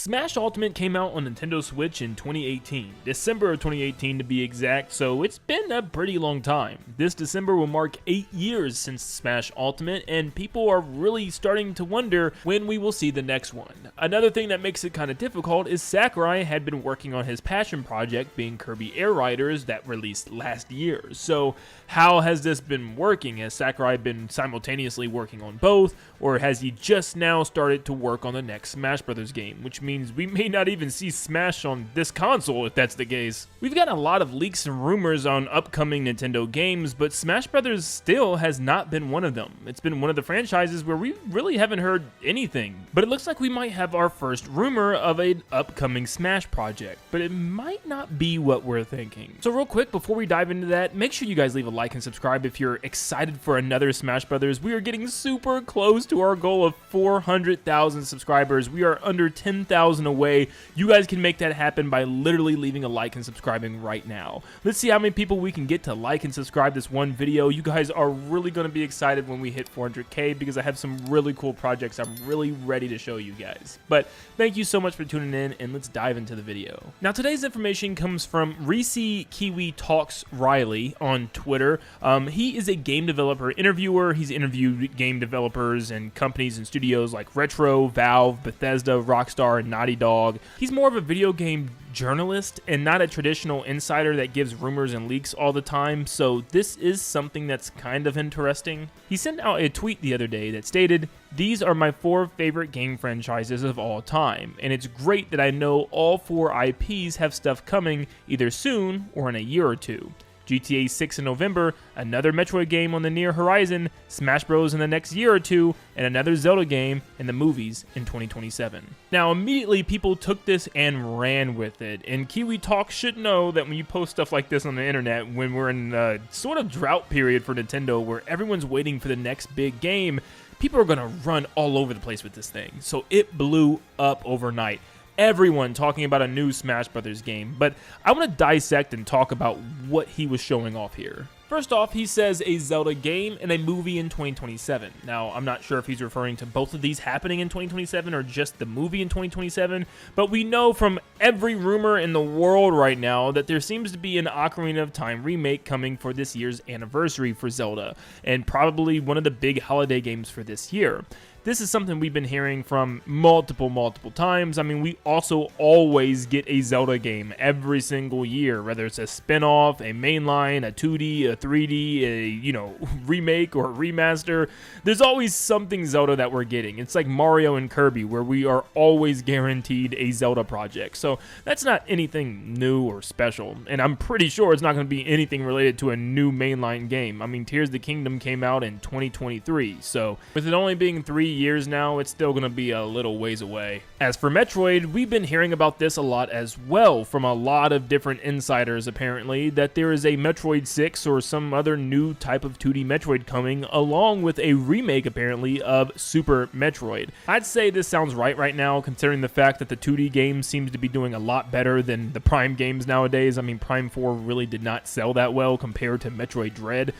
Smash Ultimate came out on Nintendo Switch in 2018, December of 2018 to be exact, so it's been a pretty long time. This December will mark 8 years since Smash Ultimate, and people are really starting to wonder when we will see the next one. Another thing that makes it kind of difficult is Sakurai had been working on his passion project being Kirby Air Riders that released last year. So how has this been working? Has Sakurai been simultaneously working on both, or has he just now started to work on the next Smash Brothers game, which means we may not even see Smash on this console if that's the case. We've got a lot of leaks and rumors on upcoming Nintendo games, but Smash Brothers still has not been one of them. It's been one of the franchises where we really haven't heard anything, but it looks like we might have our first rumor of an upcoming Smash project, but it might not be what we're thinking. So real quick, before we dive into that, make sure you guys leave a like and subscribe if you're excited for another Smash Brothers. We are getting super close to our goal of 400,000 subscribers. We are under 10,000 away. You guys can make that happen by literally leaving a like and subscribing right now. Let's see how many people we can get to like and subscribe this one video. You guys are really going to be excited when we hit 400k because I have some really cool projects I'm really ready to show you guys. But thank you so much for tuning in, and let's dive into the video. Now today's information comes from Reese Kiwi Talks Riley on Twitter. He is a game developer interviewer. He's interviewed game developers and companies and studios like Retro, Valve, Bethesda, Rockstar, and Naughty Dog. He's more of a video game journalist and not a traditional insider that gives rumors and leaks all the time, so this is something that's kind of interesting. He sent out a tweet the other day that stated, "These are my 4 favorite game franchises of all time, and it's great that I know all 4 IPs have stuff coming either soon or in a year or two. GTA 6 in November, another Metroid game on the near horizon, Smash Bros in the next year or two, and another Zelda game in the movies in 2027. Now, immediately people took this and ran with it, and Kiwi Talk should know that when you post stuff like this on the internet, when we're in a sort of drought period for Nintendo where everyone's waiting for the next big game, people are going to run all over the place with this thing. So it blew up overnight. Everyone talking about a new Smash Brothers game, but I want to dissect and talk about what he was showing off here. First off, he says a Zelda game and a movie in 2027. Now, I'm not sure if he's referring to both of these happening in 2027 or just the movie in 2027, but we know from every rumor in the world right now that there seems to be an Ocarina of Time remake coming for this year's anniversary for Zelda, and probably one of the big holiday games for this year. This is something we've been hearing from multiple times. I mean, we also always get a Zelda game every single year, whether it's a spin-off, a mainline, a 2D, a 3D, a, remake or a remaster. There's always something Zelda that we're getting. It's like Mario and Kirby, where we are always guaranteed a Zelda project. So that's not anything new or special, and I'm pretty sure it's not going to be anything related to a new mainline game. I mean, Tears of the Kingdom came out in 2023, so with it only being 3 years now, it's still going to be a little ways away. As for Metroid, we've been hearing about this a lot as well from a lot of different insiders apparently, that there is a Metroid 6 or some other new type of 2D Metroid coming, along with a remake apparently of Super Metroid. I'd say this sounds right now, considering the fact that the 2D game seems to be doing a lot better than the Prime games nowadays. I mean, Prime 4 really did not sell that well compared to Metroid Dread.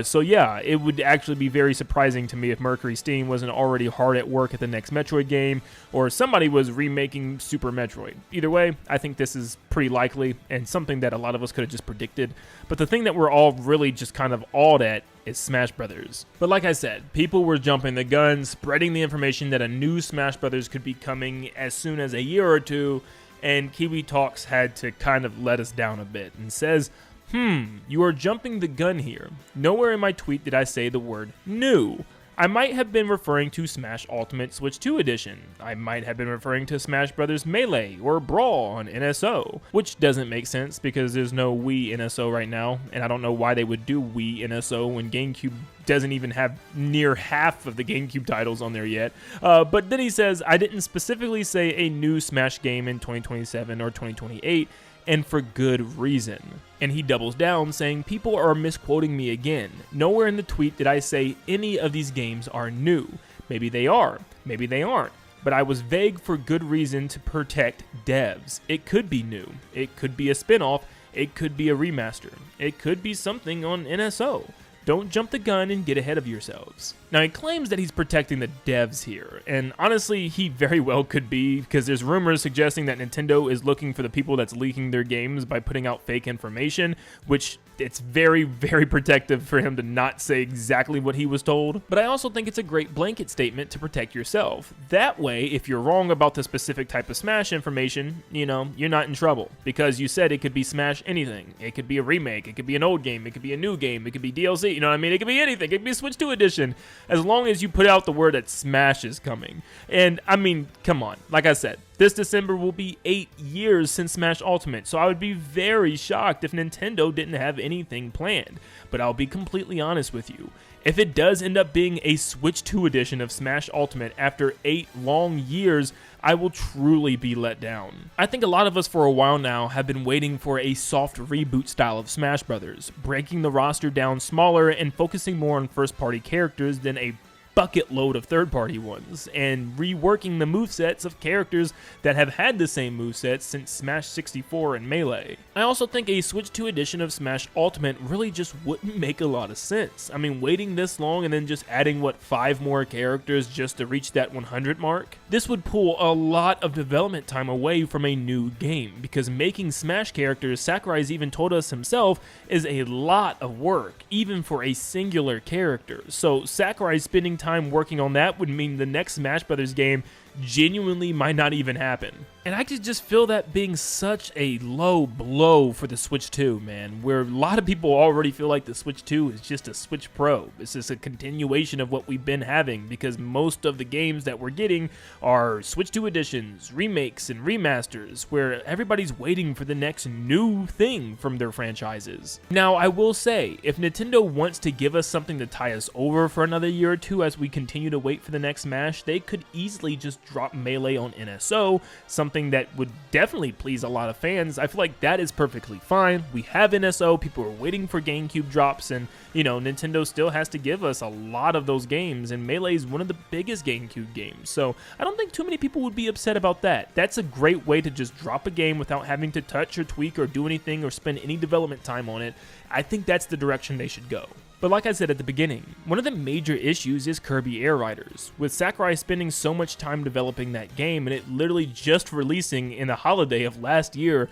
So yeah, it would actually be very surprising to me if Mercury Steam wasn't already hard at work at the next Metroid game, or somebody was remaking Super Metroid. Either way, I think this is pretty likely and something that a lot of us could have just predicted. But the thing that we're all really just kind of awed at is Smash Brothers. But like I said, people were jumping the gun, spreading the information that a new Smash Brothers could be coming as soon as a year or two, and Kiwi Talks had to kind of let us down a bit and says, you are jumping the gun here. Nowhere in my tweet did I say the word new. I might have been referring to Smash Ultimate Switch 2 Edition. I might have been referring to Smash Brothers Melee or Brawl on NSO, which doesn't make sense because there's no Wii NSO right now, and I don't know why they would do Wii NSO when GameCube doesn't even have near half of the GameCube titles on there yet. But then he says, I didn't specifically say a new Smash game in 2027 or 2028, and for good reason. And he doubles down, saying people are misquoting me again. Nowhere in the tweet did I say any of these games are new. Maybe they are, maybe they aren't. But I was vague for good reason to protect devs. It could be new, it could be a spin-off, it could be a remaster, it could be something on NSO. don't jump the gun and get ahead of yourselves. Now, he claims that he's protecting the devs here, and honestly, he very well could be, because there's rumors suggesting that Nintendo is looking for the people that's leaking their games by putting out fake information, which it's very, very protective for him to not say exactly what he was told. But I also think it's a great blanket statement to protect yourself. That way, if you're wrong about the specific type of Smash information, you know, you're not in trouble, because you said it could be Smash anything. It could be a remake, it could be an old game, it could be a new game, it could be DLC, you know what I mean? It could be anything, it could be Switch 2 edition, as long as you put out the word that Smash is coming. And I mean, come on, like I said, this December will be 8 years since Smash Ultimate, so I would be very shocked if Nintendo didn't have anything planned. But I'll be completely honest with you. If it does end up being a Switch 2 edition of Smash Ultimate after 8 long years, I will truly be let down. I think a lot of us for a while now have been waiting for a soft reboot style of Smash Brothers, breaking the roster down smaller and focusing more on first-party characters than a bucket load of third-party ones, and reworking the movesets of characters that have had the same movesets since Smash 64 and Melee. I also think a Switch 2 edition of Smash Ultimate really just wouldn't make a lot of sense. I mean, waiting this long and then just adding, 5 more characters just to reach that 100 mark? This would pull a lot of development time away from a new game, because making Smash characters, Sakurai's even told us himself, is a lot of work, even for a singular character. So Sakurai spending time working on that would mean the next Smash Brothers game genuinely might not even happen. And I could just feel that being such a low blow for the Switch 2, man, where a lot of people already feel like the Switch 2 is just a Switch Pro. It's just a continuation of what we've been having, because most of the games that we're getting are Switch 2 editions, remakes, and remasters, where everybody's waiting for the next new thing from their franchises. Now, I will say, if Nintendo wants to give us something to tie us over for another year or two as we continue to wait for the next Smash, they could easily just drop Melee on NSO, something that would definitely please a lot of fans. I feel like that is perfectly fine. We have NSO, people are waiting for GameCube drops, and, you know, Nintendo still has to give us a lot of those games, and Melee is one of the biggest GameCube games, so I don't think too many people would be upset about that. That's a great way to just drop a game without having to touch or tweak or do anything or spend any development time on it. I think that's the direction they should go. But like I said at the beginning, one of the major issues is Kirby Air Riders, with Sakurai spending so much time developing that game and it literally just releasing in the holiday of last year.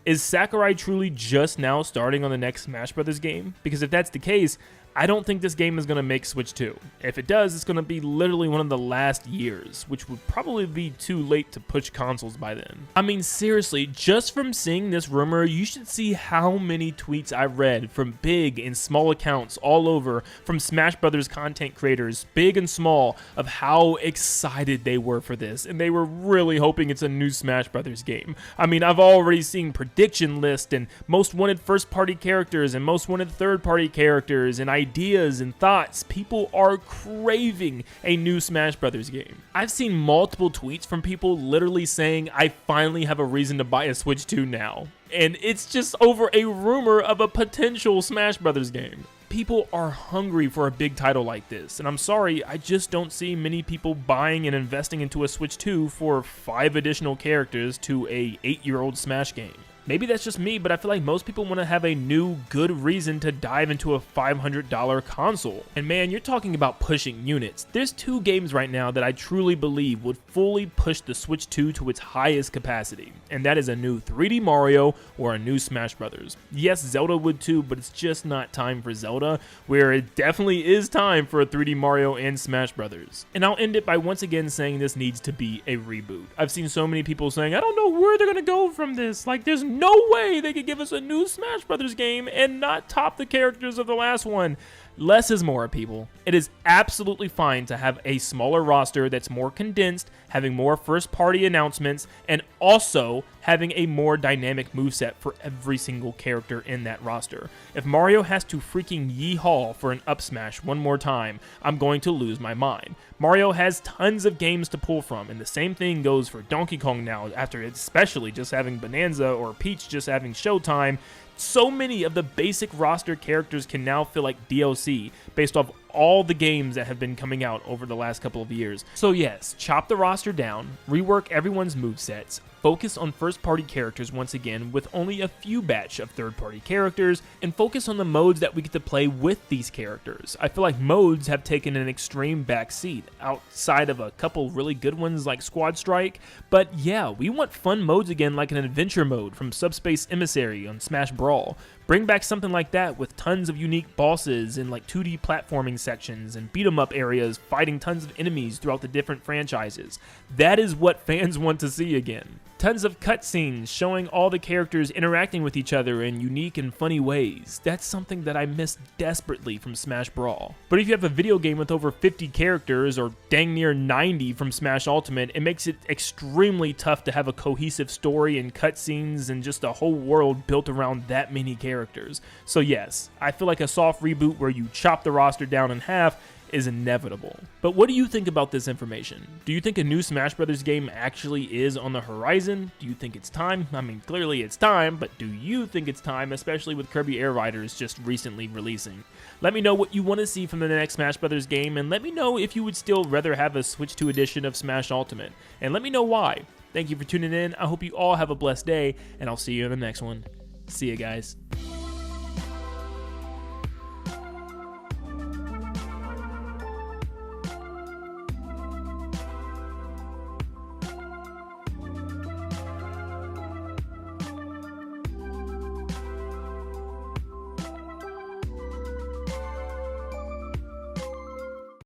Is Sakurai truly just now starting on the next Smash Brothers game? Because if that's the case, I don't think this game is going to make Switch 2. If it does, it's going to be literally one of the last years, which would probably be too late to push consoles by then. I mean, seriously, just from seeing this rumor, you should see how many tweets I've read from big and small accounts all over, from Smash Brothers content creators, big and small, of how excited they were for this, and they were really hoping it's a new Smash Brothers game. I mean, I've already seen prediction lists and most wanted first-party characters and most wanted third-party characters and ideas and thoughts. People are craving a new Smash Brothers game. I've seen multiple tweets from people literally saying, I finally have a reason to buy a Switch 2 now. And it's just over a rumor of a potential Smash Brothers game. People are hungry for a big title like this, and I'm sorry, I just don't see many people buying and investing into a Switch 2 for 5 additional characters to a 8-year-old Smash game. Maybe that's just me, but I feel like most people want to have a new, good reason to dive into a $500 console. And man, you're talking about pushing units. There's 2 games right now that I truly believe would fully push the Switch 2 to its highest capacity, and that is a new 3D Mario or a new Smash Brothers. Yes, Zelda would too, but it's just not time for Zelda, where it definitely is time for a 3D Mario and Smash Brothers. And I'll end it by once again saying this needs to be a reboot. I've seen so many people saying, I don't know where they're gonna go from this. Like, there's no way they could give us a new Smash Brothers game and not top the characters of the last one. Less is more, people. It is absolutely fine to have a smaller roster that's more condensed, having more first-party announcements, and also having a more dynamic moveset for every single character in that roster. If Mario has to freaking yeehaw for an up smash one more time, I'm going to lose my mind. Mario has tons of games to pull from, and the same thing goes for Donkey Kong now, after especially just having Bonanza or Peach just having Showtime. So many of the basic roster characters can now feel like DLC based off all the games that have been coming out over the last couple of years. So yes, chop the roster down, rework everyone's movesets, focus on first-party characters once again with only a few batch of third-party characters, and focus on the modes that we get to play with these characters. I feel like modes have taken an extreme backseat, outside of a couple really good ones like Squad Strike, but yeah, we want fun modes again like an adventure mode from Subspace Emissary on Smash Brawl. Bring back something like that with tons of unique bosses and like 2D platforming sections and beat 'em up areas fighting tons of enemies throughout the different franchises. That is what fans want to see again. Tons of cutscenes showing all the characters interacting with each other in unique and funny ways. That's something that I miss desperately from Smash Brawl. But if you have a video game with over 50 characters, or dang near 90 from Smash Ultimate, it makes it extremely tough to have a cohesive story and cutscenes and just a whole world built around that many characters. So yes, I feel like a soft reboot where you chop the roster down in half is inevitable. But what do you think about this information? Do you think a new Smash Brothers game actually is on the horizon? Do you think it's time? I mean, clearly it's time, but do you think it's time, especially with Kirby Air Riders just recently releasing? Let me know what you want to see from the next Smash Brothers game, and let me know if you would still rather have a Switch 2 edition of Smash Ultimate, and let me know why. Thank you for tuning in. I hope you all have a blessed day, and I'll see you in the next one. See ya, guys.